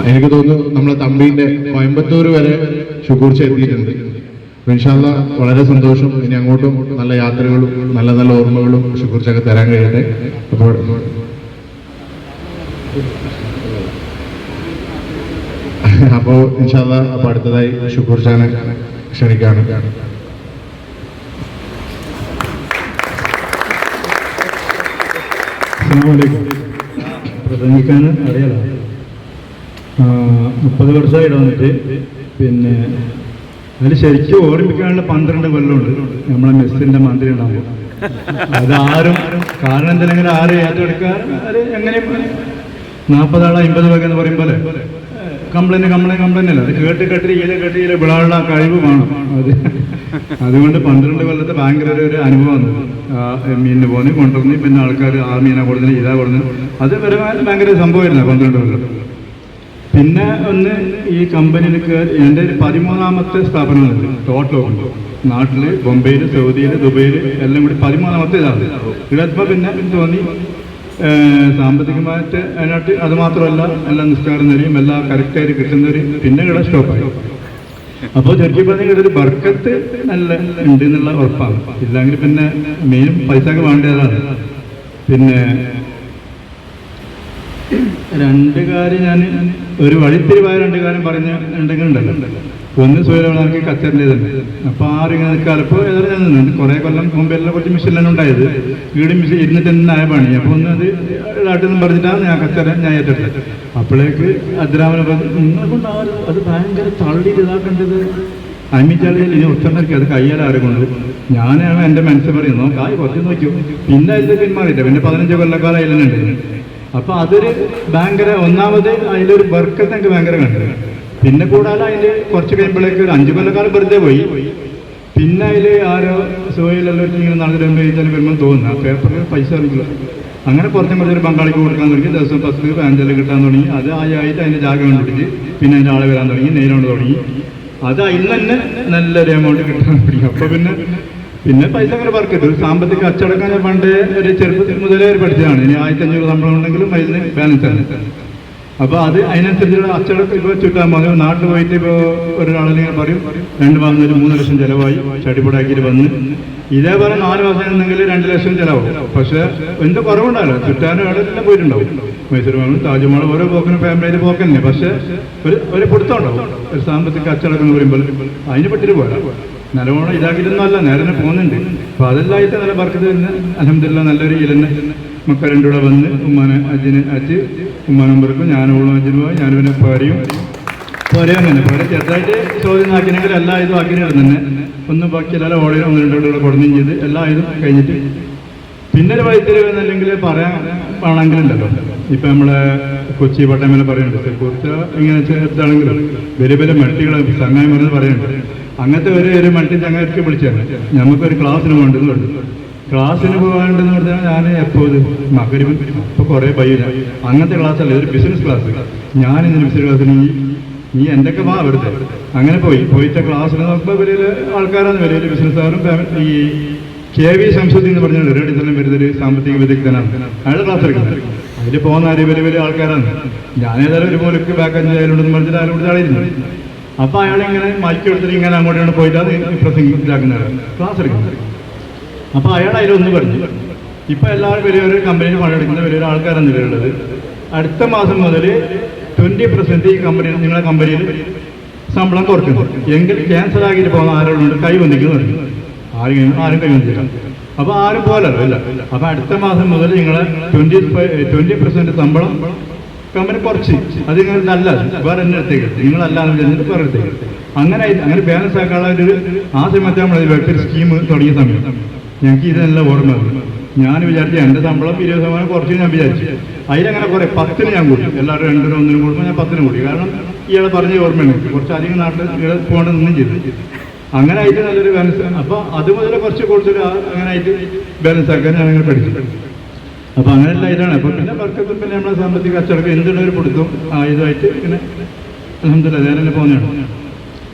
എനിക്ക് തോന്നുന്നു നമ്മളെ തമ്പീന്റെ കോയമ്പത്തൂർ വരെ ഷുക്കൂർ ഖാ എത്തിയിട്ടുണ്ട്. ഇൻഷാ അല്ലാഹ് വളരെ സന്തോഷം. ഇനി അങ്ങോട്ടും നല്ല യാത്രകളും നല്ല നല്ല ഓർമ്മകളും ഷുക്കൂർ ഖാക്ക് തരാൻ കഴിയട്ടെ. അപ്പോൾ ഇൻഷാ അല്ലാഹ് അപ്പോൾ അടുത്തതായി ഷുക്കൂർ ഖാനെ ക്ഷണിക്കാണ്. പ്രസംഗിക്കാൻ അറിയാലോ. 30 വർഷമായിട്ട് വന്നിട്ട് പിന്നെ അതിൽ ശരിക്കും ഓർമ്മിക്കാനുള്ള 12 കൊല്ലമുണ്ട് നമ്മളെ മെസ്സിന്റെ മന്ത്രി ഉണ്ടാകുമ്പോൾ. അതാരും കാരണം എന്തെങ്കിലും ആരും ഏറ്റെടുക്കാൻ അത് എങ്ങനെ 40 ആളോ 50 വക എന്ന് പറയും പോലെ കംപ്ലൈന്റ് അല്ല. അത് കേട്ടിയില്ല വിളാനുള്ള കഴിവ് വേണം. അതുകൊണ്ട് 12 കൊല്ലത്തെ ഭയങ്കര ഒരു അനുഭവമാണ്. മീനിന് പോകുന്നു കൊണ്ടുവന്ന് പിന്നെ ആൾക്കാർ ആ മീനെ കൊടുക്കുന്നു ഇതാ കൊടുക്കുന്നു. അത് ഭയങ്കര സംഭവമായിരുന്നു 12 കൊല്ലം. പിന്നെ ഒന്ന് ഈ കമ്പനിയിൽ എൻ്റെ 13ാമത്തെ സ്ഥാപനങ്ങളുണ്ട് ടോട്ടലുണ്ട് നാട്ടില്. ബോംബെയിൽ, സൗദിയിൽ, ദുബൈയിൽ എല്ലാം കൂടി 13ാമത്തെ ഇതാണ്. ഇടപ്പോൾ പിന്നെ തോന്നി സാമ്പത്തികമായിട്ട് അതിനായിട്ട് അത് മാത്രമല്ല എല്ലാ നിസ്കാരം നിലയും എല്ലാം കറക്റ്റായിട്ട് കിട്ടുന്നവർ പിന്നെ ഇവിടെ സ്റ്റോപ്പായി. അപ്പോൾ ചുരുക്കി പറഞ്ഞാൽ ഒരു ബർക്കത്ത് നല്ല ഉണ്ട് എന്നുള്ള ഉറപ്പാണ്. ഇല്ലെങ്കിൽ പിന്നെ മെയിൻ പൈസക്ക് വേണ്ടതാണ്. പിന്നെ 2 കാര്യം ഞാൻ ഒരു വഴിത്തിരിവായ 2 കാര്യം പറഞ്ഞിട്ടുണ്ടെങ്കിൽ ഉണ്ടല്ലോ. ഒന്ന് സുഹൃത്തുക്കളാക്കി കച്ചറിൻ്റെ തന്നെ. അപ്പോൾ ഇങ്ങനെ നിൽക്കാലപ്പോൾ ഏതായാലും ഞാൻ നിന്നുണ്ട്. കുറേ കൊല്ലം മുമ്പ് എല്ലാം കുറച്ച് മിഷനിലാണ് ഉണ്ടായത്. വീട് മിഷൻ ഇരുന്നിട്ട് തന്നെ ആയ പണി. അപ്പോൾ ഒന്ന് അത് ഇടാട്ടെന്നും പറഞ്ഞിട്ടാണ് ഞാൻ കച്ചറ ഞാൻ ഏറ്റെടുത്തത്. അപ്പോഴേക്ക് അദ്രാമനെ നിങ്ങളെ കൊണ്ട് അത് ഭയങ്കര തള്ളിയിട്ട് ഇതാക്കേണ്ടത് അമ്മിച്ചാളിയിൽ ഇനി ഒറ്റണ്ടാക്കി അത് കയ്യാലാരെ കൊണ്ട് ഞാനാണ് എൻ്റെ മനസ്സിൽ പറയുന്നത് കായ് കുറച്ച് നോക്കിയോ. പിന്നെ അതിൽ പിന്മാറിയില്ല. പിന്നെ 15 കൊല്ലക്കാലം അതിലുണ്ട്. അപ്പൊ അതൊരു ഭയങ്കര ഒന്നാമത് അതിലൊരു ബർക്കത്ത് എനിക്ക് ഭയങ്കര കണ്ടത്. പിന്നെ കൂടാതെ അതിൽ കുറച്ച് കഴിയുമ്പോഴേക്ക് ഒരു 5 കൊല്ലക്കാലം വെറുതെ പോയി. പിന്നെ അതിൽ ആരോ സോയിലെല്ലാം ഇങ്ങനെ നടന്നിട്ട് ചോദിച്ചാൽ വരുമ്പോൾ തോന്നുന്നു ആ പേപ്പറിൽ പൈസ അറിയില്ല. അങ്ങനെ കുറച്ചും കുറച്ചൊരു പങ്കാളിക്ക് കൊടുക്കാൻ തുടങ്ങി. ദിവസം 10, 15 കിട്ടാൻ തുടങ്ങി. അത് ആയിട്ട് അതിൻ്റെ ജാഗ കണ്ടുപിടിച്ച് പിന്നെ അതിൻ്റെ ആൾ വരാൻ തുടങ്ങി. നേരോണ്ട് തുടങ്ങി. അത് അതിൽ തന്നെ നല്ലൊരു എമൗണ്ട് കിട്ടാൻ തുടങ്ങി. അപ്പോൾ പിന്നെ പിന്നെ പൈസ അങ്ങനെ പറക്കട്ടെ. ഒരു സാമ്പത്തിക അച്ചടക്കം ഞാൻ പണ്ട് ഒരു ചെറുപ്പത്തിൽ മുതലേ പഠിച്ചതാണ്. ഇനി 1500 ശമ്പളം ഉണ്ടെങ്കിലും അതിന് ബാലൻസ് ആണ്. അപ്പോൾ അത് അതിനനുസരിച്ചുള്ള അച്ചടക്കം ഇപ്പോൾ ചുറ്റാൻ പോകുന്നത്. നാട്ടിൽ പോയിട്ട് ഇപ്പോൾ ഒരാളിങ്ങനെ പറയും 2 മാസം 3 ലക്ഷം ചിലവായി ചടിപൊടാക്കിയിട്ട് വന്ന് ഇതേപോലെ 4 മാസം ഉണ്ടെങ്കിൽ 2 ലക്ഷം ചിലവാകും. പക്ഷേ എന്ത് കുറവുണ്ടാവില്ല. ചുറ്റാനും അവിടെല്ലാം പോയിട്ടുണ്ടാവും. മൈസൂർ വാങ്ങും, താജ്മഹൽ, ഓരോ പോക്കിനും ഫാമിലിയിൽ പോക്കന്നെ. പക്ഷേ ഒരു പിടുത്തം ഉണ്ടാവും. ഒരു സാമ്പത്തിക അച്ചടക്കം എന്ന് പറയുമ്പോൾ അതിന് പറ്റിയിട്ട് പോരാ. നല്ലവണ്ണം ഇതാക്കിയിട്ടൊന്നുമല്ല, നേരെ പോകുന്നുണ്ട്. അപ്പോൾ അതെല്ലാമായിട്ട് നല്ല ബർക്കത്ത് തന്നെ അൽഹംദുലില്ലാ നല്ലൊരു ഇതിലെന്നെ മക്കൾ രണ്ടും കൂടെ വന്ന് ഉമ്മാനെ അജിന് അച്ച് ഉമ്മാനമ്പർക്കും ഞാനും അജിന് പോയി. ഞാനിവനെ പറയും തന്നെ പോലെ ചെറുതായിട്ട് ചോദ്യം ആക്കിനെങ്കിൽ എല്ലാ ഇതും ആക്കിയാണ് തന്നെ ഒന്നും ബാക്കിയല്ല. ഓടിയും 1-2 കൂടെ കൊടുന്നും ചെയ്ത് എല്ലാ ഇതും കഴിഞ്ഞിട്ട് പിന്നെ ഒരു വൈദ്യുതി എന്നല്ലെങ്കിൽ പറയാൻ ആണെങ്കിലുണ്ടല്ലോ. ഇപ്പം നമ്മളെ കൊച്ചി പട്ടമേലെ പറയുന്നുണ്ട് കുറച്ച് ഇങ്ങനെ ചെറുതാണെങ്കിലും വലിയ വലിയ മട്ടികൾ ചങ്ങായിമാരെന്ന് പറയുന്നുണ്ട്. അങ്ങനത്തെ ഒരു മട്ടി ചങ്ങായിക്ക് വിളിച്ചാണ് നമുക്കൊരു ക്ലാസ്സിന് വേണ്ടതെന്ന് പറഞ്ഞു. ക്ലാസ്സിന് പോകാണ്ടെന്ന് പറഞ്ഞാൽ ഞാൻ എപ്പോഴും മകരും ഇപ്പോൾ കുറേ പയ്യ അങ്ങനത്തെ ക്ലാസ്സല്ല, ഇതൊരു ബിസിനസ് ക്ലാസ്. ഞാനിതിന് ബിസിനസ് ക്ലാസ്സിന് നീ എന്തൊക്കെ വാ അവിടുത്തെ അങ്ങനെ പോയിച്ച ക്ലാസ്സിന് നോക്കുമ്പോൾ വലിയ ആൾക്കാരാണ്, വലിയ ബിസിനസ്സുകാരും. ഈ KV ശംസുദ്ദീൻ എന്ന് പറഞ്ഞാൽ റേഡിയോയിലും വരുന്നൊരു സാമ്പത്തിക വിദഗ്ധനാണ്. അയാളുടെ ക്ലാസ് എടുക്കുന്നത്. അതിൽ പോകുന്ന വലിയ വലിയ ആൾക്കാരാണ്. ഞാനേതായാലും ഒരു പോലൊക്കെ ബാക്ക് അഞ്ചായാലുണ്ടെന്ന് പറഞ്ഞിട്ട് അയാളോട് ആളിരുന്നു. അപ്പോൾ അയാളിങ്ങനെ മൈക്ക് എടുത്തിട്ട് ഇങ്ങനെ അങ്ങോട്ടാണ് പോയിട്ടാണ് പ്രസംഗിതാക്കുന്നത്, ക്ലാസ് എടുക്കുന്നത്. അപ്പോൾ അയാൾ അതിലൊന്ന് പറഞ്ഞു, ഇപ്പം എല്ലാവരും വലിയൊരു കമ്പനിയിൽ പണിയെടുക്കുന്ന വലിയൊരു ആൾക്കാരാണ് ഇതിലുള്ളത്. അടുത്ത മാസം മുതൽ 20% ഈ കമ്പനി നിങ്ങളുടെ കമ്പനിയിൽ ശമ്പളം കുറയ്ക്കുന്നു. എങ്കിൽ ക്യാൻസൽ ആക്കിയിട്ട് പോകുന്ന ആരോടുണ്ട് കൈ വന്നിക്കുന്നു പറഞ്ഞു. ആരും കൈ വന്നില്ല. അപ്പോൾ ആരും പോലല്ലോ ഇല്ല. അപ്പോൾ അടുത്ത മാസം മുതൽ നിങ്ങളെ 20% ശമ്പളം കമ്പനി കുറച്ച് അത് നിങ്ങൾ നല്ല വേറെ എന്നെ എടുത്തേക്ക് നിങ്ങളല്ലാന്ന് പറഞ്ഞിട്ട് വേറെ എടുത്തേക്ക് അങ്ങനെ ബാലൻസ് ആക്കാനുള്ള ഒരു ആ സമയത്ത് നമ്മൾ വെട്ടൊരു സ്കീം തുടങ്ങിയ സമയം ഞങ്ങൾക്ക് ഇതെല്ലാം ഓർമ്മ വന്നു. ഞാൻ വിചാരിച്ചു എൻ്റെ ശമ്പളം 20% കുറച്ച് ഞാൻ വിചാരിച്ചു. അതിലങ്ങനെ കുറേ 10 ഞാൻ കൂടി. എല്ലാവരും 2-1 കൂടുമ്പോൾ ഞാൻ 10 കൂടി. കാരണം ഇയാളെ പറഞ്ഞ ഓർമ്മയുണ്ട് കുറച്ച് അധികം നാട്ടിൽ ഇവിടെ പോകേണ്ടതൊന്നും ചെയ്തു. അങ്ങനെ ആയിട്ട് നല്ലൊരു ബാലൻസ്. അപ്പോൾ അതുമുതൽ കുറച്ച് കൂടുതൽ അങ്ങനെ ആയിട്ട് ബാലൻസ് ആക്കാൻ ഞാൻ അങ്ങനെ പഠിച്ചു. അപ്പോൾ അങ്ങനെയല്ല ഇതാണ്. അപ്പോൾ പിന്നെ വർക്കത്തും പിന്നെ നമ്മളെ സാമ്പത്തിക അച്ചടക്കം എന്തുള്ള ഒരു കൊടുക്കും ഇതുമായിട്ട് ഇങ്ങനെ അൽഹംദുലില്ലാ നേരെ പോകുന്നതാണ്.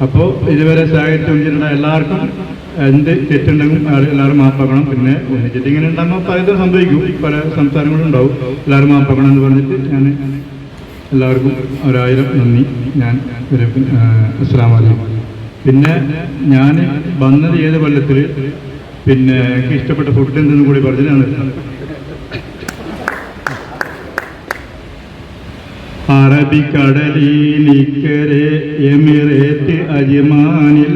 അപ്പോൾ ഇതുവരെ സഹകരിച്ചുകൊണ്ടിരുന്ന എല്ലാവർക്കും എന്ത് തെറ്റുണ്ടെങ്കിലും എല്ലാവരും മാപ്പാക്കണം. പിന്നെ ഒന്നിച്ചിട്ട് ഇങ്ങനെ ഉണ്ടാകുമ്പോൾ പലതും സംഭവിക്കും, പല സംസാരങ്ങളും ഉണ്ടാവും. എല്ലാവരും മാപ്പാക്കണം എന്ന് പറഞ്ഞിട്ട് ഞാൻ എല്ലാവർക്കും 1000 നന്ദി. ഞാൻ അസ്സലാമു അലൈക്കും. പിന്നെ ഞാൻ വന്നത് ഏത് കൊല്ലത്തിൽ പിന്നെ എനിക്ക് ഇഷ്ടപ്പെട്ട ഫുഡ് എന്തെന്ന് കൂടി പറഞ്ഞ് ഞാൻ നിർത്താം. അറബിക്കടലിനിക്കരെ എമിറേറ്റ് അജ്മാനിൽ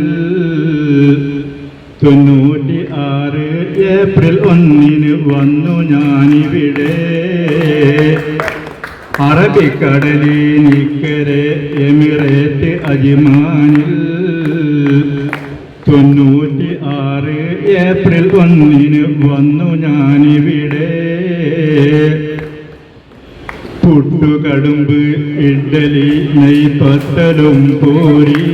96 ഏപ്രിൽ 1 വന്നു ഞാനിവിടെ. അറബിക്കടലിനിക്കരെ എമിറേറ്റ് അജ്മാനിൽ 96 ഏപ്രിൽ 1 വന്നു ഞാനിവിടെ. പുട്ടുകടുമ്പ് ഇഡ്ഡലി നെയ്പത്തലും പൂരി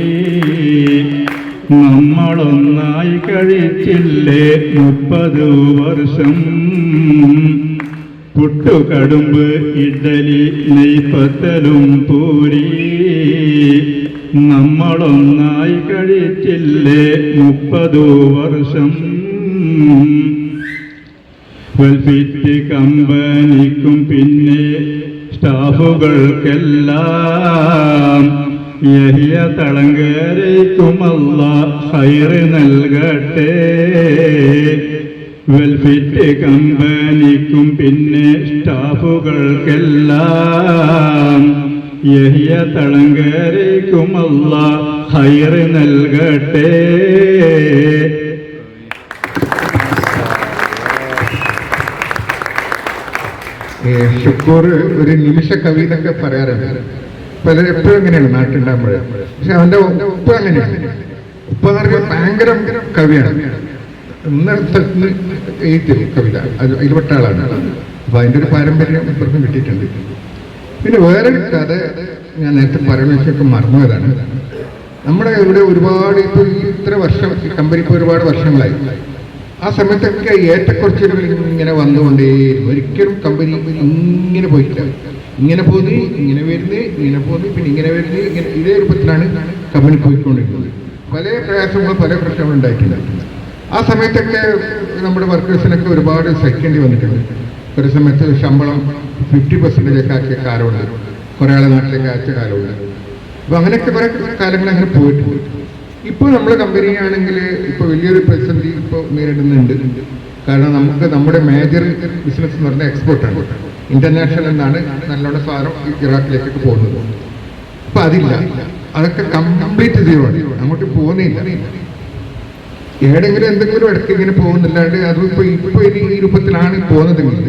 നമ്മളൊന്നായി കഴിച്ചില്ലേ 30 വർഷം. പുട്ടുകടുമ്പ് ഇഡ്ഡലി നെയ്പത്തലും പൂരി നമ്മളൊന്നായി കഴിച്ചില്ലേ 30 വർഷം. വെൽഫിറ്റ് കമ്പനിക്കും പിന്നെ സ്റ്റാഫുകൾക്കെല്ലാം യഹിയ തളങ്കരയ്ക്കും അല്ലാഹ് ഖൈറ് നൽകട്ടെ. വെൽഫിറ്റ് കമ്പനിക്കും പിന്നെ സ്റ്റാഫുകൾക്കെല്ലാം യഹിയ തളങ്കരയ്ക്കും അല്ലാഹ് ഖൈറ് നൽകട്ടെ. ഷുക്കൂർ ഒരു നിമിഷ കവിത ഒക്കെ പറയാറുണ്ട്. പലരും എപ്പോഴും എങ്ങനെയാണ് നാട്ടിലുണ്ടാകുമ്പോഴേ. പക്ഷെ അവന്റെ ഉപ്പ അങ്ങനെയാണ്. ഉപ്പ എന്ന് പറഞ്ഞാൽ ഭയങ്കര കവിയാണ്. ഇന്നത്തെ എഴുത്തിൽ കവിത അതിൽപ്പെട്ട ആളാണ്. അപ്പൊ അതിന്റെ ഒരു പാരമ്പര്യം ഇപ്പുറത്തും കിട്ടിയിട്ടുണ്ട്. പിന്നെ വേറൊരു കഥ ഞാൻ നേരത്തെ പറയുന്നതൊക്കെ മറന്നുപോയതാണ്. നമ്മുടെ ഇവിടെ ഒരുപാട് ഇപ്പൊ ഇത്ര വർഷം കമ്പനി ഇപ്പോൾ ഒരുപാട് വർഷങ്ങളായി. ആ സമയത്തൊക്കെ ഏറ്റക്കുറച്ചിലുകൾ ഇങ്ങനെ വന്നുകൊണ്ടേയിരുന്നു. ഒരിക്കലും കമ്പനി ഇങ്ങനെ പോയിട്ടില്ല. ഇങ്ങനെ പോന്നി ഇങ്ങനെ വരുന്നത്, ഇങ്ങനെ പോന്നി പിന്നെ ഇങ്ങനെ വരുന്നത്, ഇങ്ങനെ ഇതേ രൂപത്തിലാണ് കമ്പനി പോയിക്കൊണ്ടിരിക്കുന്നത്. പല പ്രയാസങ്ങളും പല പ്രശ്നങ്ങളും ഉണ്ടായിട്ടുണ്ട്. ആ സമയത്തൊക്കെ നമ്മുടെ വർക്കേഴ്സിനൊക്കെ ഒരുപാട് സഹിക്കേണ്ടി വന്നിട്ടുണ്ട്. ഒരു സമയത്ത് ശമ്പളം 50% ആക്കിയ കാലമുണ്ട്, കുറേ ആളെ നാട്ടിലേക്ക് അയച്ച കാലമുണ്ട്. അപ്പോൾ അങ്ങനെയൊക്കെ കുറേ കാലങ്ങൾ അങ്ങനെ പോയിട്ടുണ്ട്. ഇപ്പോൾ നമ്മുടെ കമ്പനിയാണെങ്കിൽ ഇപ്പോൾ വലിയൊരു പ്രതിസന്ധി ഇപ്പോൾ നേരിടുന്നുണ്ട്. കാരണം നമുക്ക് നമ്മുടെ മേജർ ബിസിനസ് എന്ന് പറഞ്ഞാൽ എക്സ്പോർട്ടാണ്. ഇന്റർനാഷണൽ എന്നാണ് നല്ലോണം സാധനം ഇറാഖിലേക്കൊക്കെ പോകുന്നത്. അപ്പം അതില്ല, അതൊക്കെ കംപ്ലീറ്റ് സീറോ ആണ്, അങ്ങോട്ട് പോകുന്നില്ല. ഏടെങ്കിലും എന്തെങ്കിലും ഇടയ്ക്ക് ഇങ്ങനെ പോകുന്നില്ലാണ്ട് അത് ഇപ്പോൾ ഇനി ഈ രൂപത്തിലാണ് പോകുന്നതെങ്കിൽ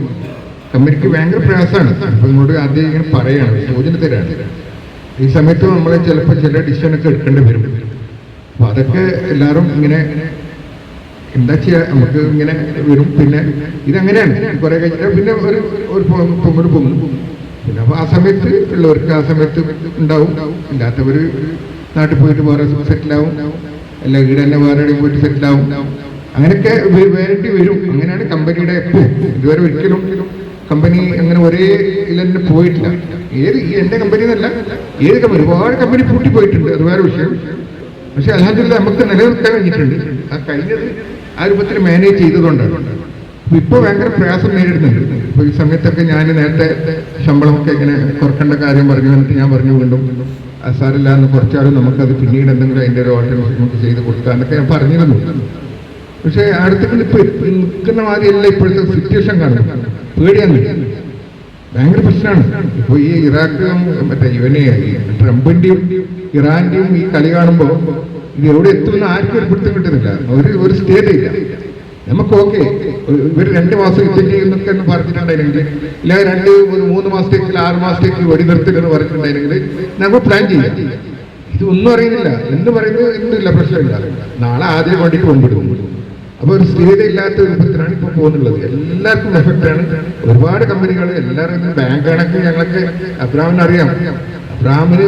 കമ്പനിക്ക് ഭയങ്കര പ്രയാസമാണ്. അപ്പം ഇങ്ങോട്ട് ആദ്യം ഇങ്ങനെ പറയുകയാണ്, സൂചന തരാണ്. ഈ സമയത്ത് നമ്മൾ ചിലപ്പോൾ ചില ഡിസിഷനൊക്കെ എടുക്കേണ്ടി വരും. അപ്പം അതൊക്കെ എല്ലാവരും ഇങ്ങനെ എന്താ ചെയ്യുക, നമുക്ക് ഇങ്ങനെ വരും. പിന്നെ ഇതങ്ങനെയാണ്, കുറേ കഴിഞ്ഞാൽ പിന്നെ ഒരു പൊങ്ങും. പിന്നെ അപ്പോൾ ആ സമയത്ത് ഉള്ളവർക്ക് ആ സമയത്ത് ഉണ്ടാവും, ഇല്ലാത്തവർ നാട്ടിൽ പോയിട്ട് വേറെ സെറ്റിലാവും, അല്ല ഇവിടെ തന്നെ വേറെ പോയിട്ട് സെറ്റിലാവും. അങ്ങനെയൊക്കെ വേണ്ടി വരും. അങ്ങനെയാണ് കമ്പനിയുടെ എപ്പോഴും. ഇതുവരെ ഒരിക്കലും കമ്പനി അങ്ങനെ ഒരേ ഇതിൽ പോയിട്ടില്ല. എൻ്റെ കമ്പനി എന്നല്ല, ഏത് കമ്പനി, ഒരുപാട് കമ്പനി പൂട്ടി പോയിട്ടുണ്ട്, അത് വേറെ വിഷയം. പക്ഷെ അൽഹംദുലില്ലാഹ് നമുക്ക് നിലനിർത്താൻ കഴിഞ്ഞിട്ടുണ്ട്. ആ കഴിഞ്ഞത് ആ രൂപത്തിൽ മാനേജ് ചെയ്തതുകൊണ്ടാണ്. ഇപ്പോൾ ഭയങ്കര പ്രയാസം നേരിടുന്നുണ്ട്. ഇപ്പോൾ ഈ സമയത്തൊക്കെ ഞാൻ നേരത്തെ ശമ്പളമൊക്കെ ഇങ്ങനെ കുറക്കേണ്ട കാര്യം പറഞ്ഞു വന്നിട്ട് ഞാൻ പറഞ്ഞു വീണ്ടും സാരില്ല എന്ന് കുറച്ചാലും നമുക്കത് പിന്നീട് എന്തെങ്കിലും അതിൻ്റെ ഒരു ഓൾട്ടർനേറ്റീവ് നമുക്ക് ചെയ്ത് കൊടുക്കാന്നൊക്കെ ഞാൻ പറഞ്ഞിരുന്നു. പക്ഷേ അടുത്തിട്ട് ഇപ്പോൾ നിൽക്കുന്ന മാതിരിയല്ല ഇപ്പോഴത്തെ സിറ്റുവേഷൻ കാണുന്നത്. പേടിയാണ്, ഭയങ്കര പ്രശ്നമാണ്. ഇപ്പോൾ ഈ ഇറാഖും മറ്റേ ഇവനെ ട്രംപിന്റെയും ഇറാന്റെയും ഈ കളി കാണുമ്പോൾ ഇത് എവിടെ എത്തുമെന്ന് ആർക്കും ഒരു പിടുത്തം കിട്ടുന്നില്ല. ഒരു സ്റ്റേറ്റ് ഇല്ല. നമുക്ക് ഓക്കെ ഇവർ 2 മാസം യുദ്ധം ചെയ്യുന്നൊക്കെ എന്ന് പറഞ്ഞിട്ടുണ്ടായിരുന്നെങ്കിൽ, ഇല്ല 3 മാസത്തേക്ക് 6 മാസത്തേക്ക് വെടിനിർത്തലെന്ന് പറഞ്ഞിട്ടുണ്ടായിരുന്നെങ്കിൽ നമുക്ക് പ്ലാൻ ചെയ്യാം. ഇതൊന്നും അറിയുന്നില്ല, എന്ന് പറയുന്നത് എന്തില്ല, പ്രശ്നമില്ല. നാളെ ആദ്യം വേണ്ടിയിട്ട് മുൻപിടും. അപ്പോൾ ഒരു സ്ഥിരത ഇല്ലാത്ത രൂപത്തിലാണ് ഇപ്പോൾ പോകുന്നുള്ളത്. എല്ലാവർക്കും എഫക്റ്റാണ്. ഒരുപാട് കമ്പനികൾ എല്ലാവരും ബാങ്ക് കണക്ക് ഞങ്ങളൊക്കെ അബ്രാമിന് അറിയാം. അബ്രാമിന്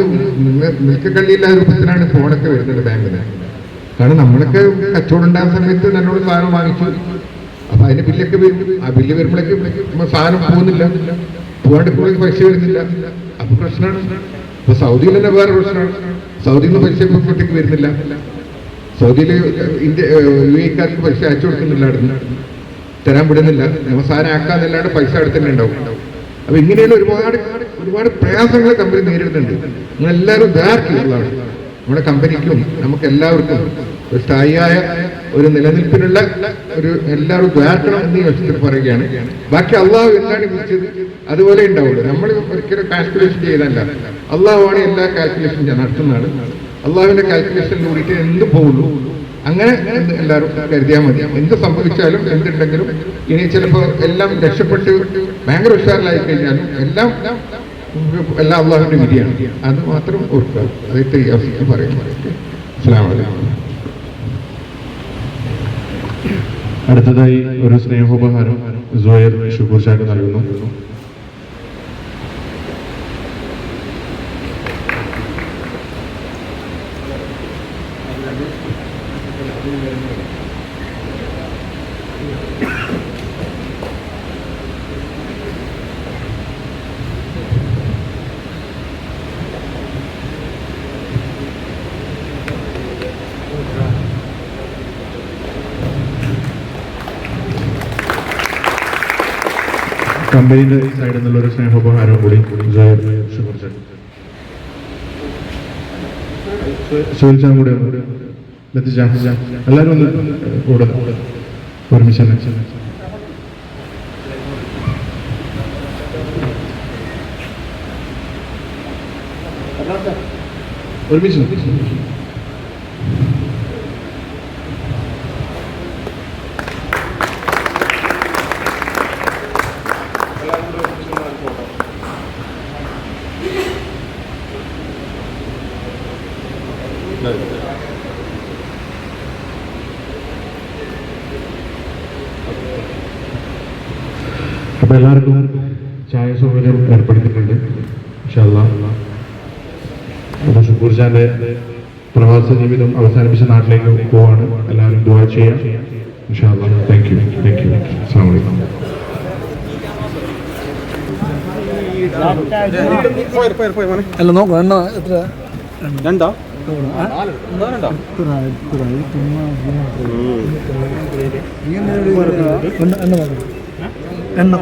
നിൽക്കക്കള്ളിയില്ലാത്ത രൂപത്തിലാണ് ഫോണൊക്കെ വരുന്നത് ബാങ്കിന്. കാരണം നമ്മളൊക്കെ കച്ചവടം ഉണ്ടാകുന്ന സമയത്ത് നല്ലോണം സാധനം വാങ്ങിച്ചു. അപ്പൊ അതിന് ബില്ലൊക്കെ വരും. ആ ബില്ല് വരുമ്പോഴേക്ക് സാധനം പോകുന്നില്ല, പോകാണ്ടിപ്പോഴേക്ക് പൈസ വരുന്നില്ല. അപ്പൊ പ്രശ്നമാണ്. ഇപ്പൊ സൗദിയിൽ തന്നെ വേറെ പ്രശ്നമാണ്. സൗദിയിൽ നിന്ന് പൈസ ഇങ്ങോട്ടേക്ക് വരുന്നില്ല. സൗദിയിൽ UAE-ക്കാർക്ക് പൈസ അയച്ചു കൊടുക്കുന്നില്ല, തരാൻ വിടുന്നില്ല. നമ്മൾ സാധനം ആക്കാന്നല്ലാണ്ട് പൈസ അടുത്തന്നെ ഉണ്ടാവും. അപ്പൊ ഇങ്ങനെയുള്ള ഒരുപാട് പ്രയാസങ്ങൾ കമ്പനി നേരിടുന്നുണ്ട്. നിങ്ങളെല്ലാവരും ധാർക്കിയുള്ളതാണ്. നമ്മുടെ കമ്പനിക്കും നമുക്ക് എല്ലാവർക്കും ഒരു സ്ഥായിയായ ഒരു നിലനിൽപ്പിനുള്ള ഒരു എല്ലാവരും ദ്വാർക്കണം എന്ന് യോജിച്ചിട്ട് പറയുകയാണ്. ബാക്കി അള്ളാഹു എന്താണ് വിളിച്ചത് അതുപോലെ ഉണ്ടാവുള്ളൂ. നമ്മൾ ഒരിക്കലും കാൽക്കുലേഷൻ ചെയ്തല്ല, അള്ളാഹുവാണ് എല്ലാ കാൽക്കുലേഷൻ നടത്തുന്നതാണ്. അള്ളാഹുവിന്റെ കാൽക്കുലേഷൻ കൂടിയിട്ട് എന്ത് പോകുള്ളൂ. അങ്ങനെ എല്ലാവരും കരുതിയാൽ മതി. എന്ത് സംഭവിച്ചാലും എന്തുണ്ടെങ്കിലും ഇനി ചിലപ്പോൾ എല്ലാം രക്ഷപ്പെട്ട് ഭയങ്കര ഉഷാറിലായി കഴിഞ്ഞാലും എല്ലാം അള്ളാഹുവിന്റെ വിധിയാണ്. അത് മാത്രം ഓർക്കുക. അതായിട്ട് ഈ അവസ്ഥ പറയുന്നത്. അസ്സലാമു അലൈക്കും. അടുത്തതായി ഒരു സ്നേഹോപഹാരം സുഹൈർ ഷുക്കൂർ ഷാക്ക് നൽകുന്നു. കമ്പനിയുടെ സൈഡിൽ നിന്നുള്ള ഒരു സ്നേഹോപഹാരം കൂടി സുഹൈർ ഷുക്കൂർ ഷാക്ക്. സുഹൈൽ കൂടെ എല്ലാവരും ഒന്ന് കൂടെ ഒരുമിച്ച് അപ്പൊ എല്ലാവർക്കും ചായ സൗകര്യം ഏർപ്പെടുത്തിയിട്ടുണ്ട്. ഇൻഷാ അല്ലാഹ് ഷുക്കൂർ ഷാന്റെ പ്രവാസ ജീവിതം അവസാനിപ്പിച്ച നാട്ടിലേക്ക് പോവാണ്. എല്ലാവരും ദുആ ചെയ്യാം. ഇൻഷാ അല്ലാഹ്. Thank you. അസ്സലാമു അലൈക്കും. അല്ല നോക്കാം എണ്ണ എത്ര? 2 എണ്ണ